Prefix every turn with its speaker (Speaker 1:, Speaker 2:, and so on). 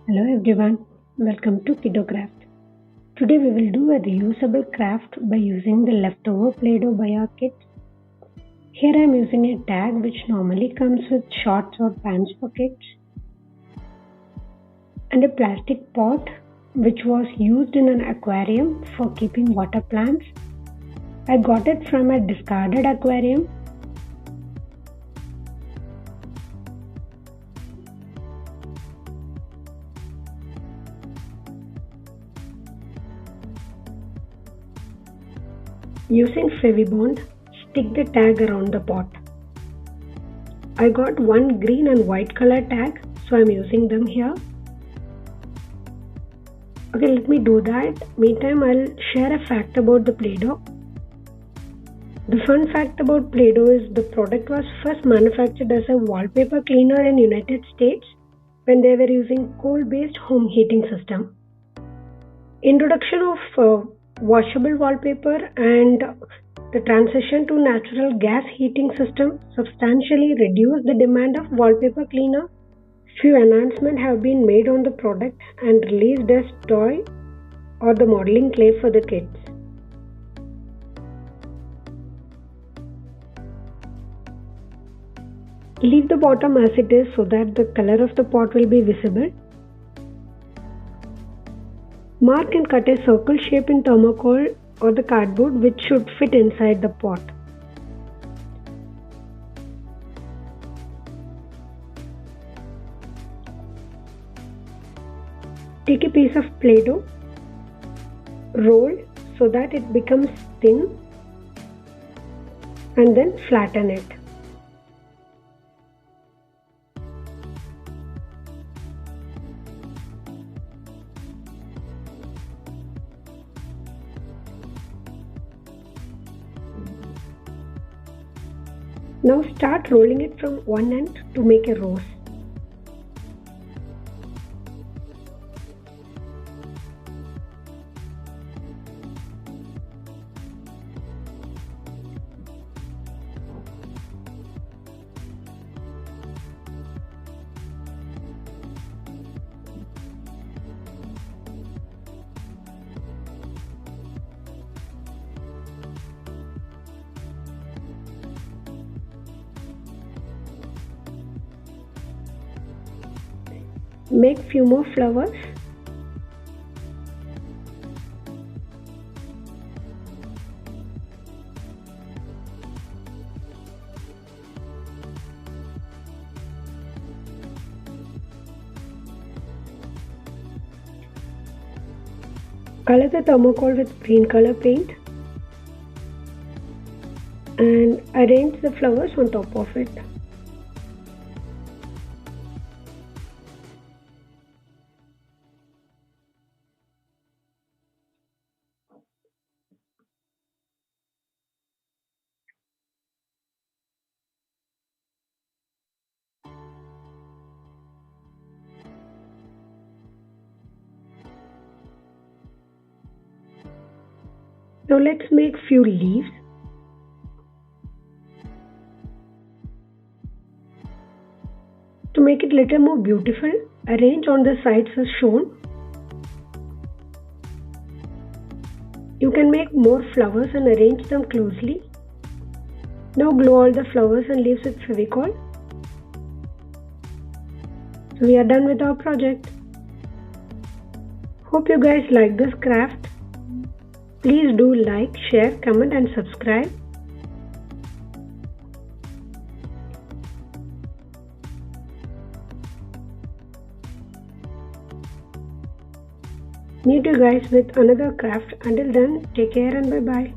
Speaker 1: Hello everyone, welcome to Kiddo Craft. Today we will do a reusable craft by using the leftover Play-Doh by our kids. Here I am using a tag which normally comes with shorts or pants for kids, and a plastic pot which was used in an aquarium for keeping water plants. I got it from a discarded aquarium. Using Fevibond, stick the tag around the pot. I got one green and white color tag, so I am using them here. Okay, let me do that. Meantime, I'll share a fact about the Play-Doh. The fun fact about Play-Doh is the product was first manufactured as a wallpaper cleaner in United States when they were using coal-based home heating system. Introduction of washable wallpaper and the transition to natural gas heating system substantially reduced the demand of wallpaper cleaner. Few enhancements have been made on the product and released as toy or the modeling clay for the kids. Leave the bottom as it is so that the color of the pot will be visible. Mark and cut a circle shape in thermocol or the cardboard which should fit inside the pot. Take a piece of Play-Doh, roll so that it becomes thin, and then flatten it. Now start rolling it from one end to make a rose. Make few more flowers. Color the thermocol with green color paint and arrange the flowers on top of it. Now let's make few leaves. To make it little more beautiful, arrange on the sides as shown. You can make more flowers and arrange them closely. Now glue all the flowers and leaves with Fevicol. So we are done with our project. Hope you guys like this craft. Please do like, share, comment and subscribe. Meet you guys with another craft. Until then, take care and bye bye.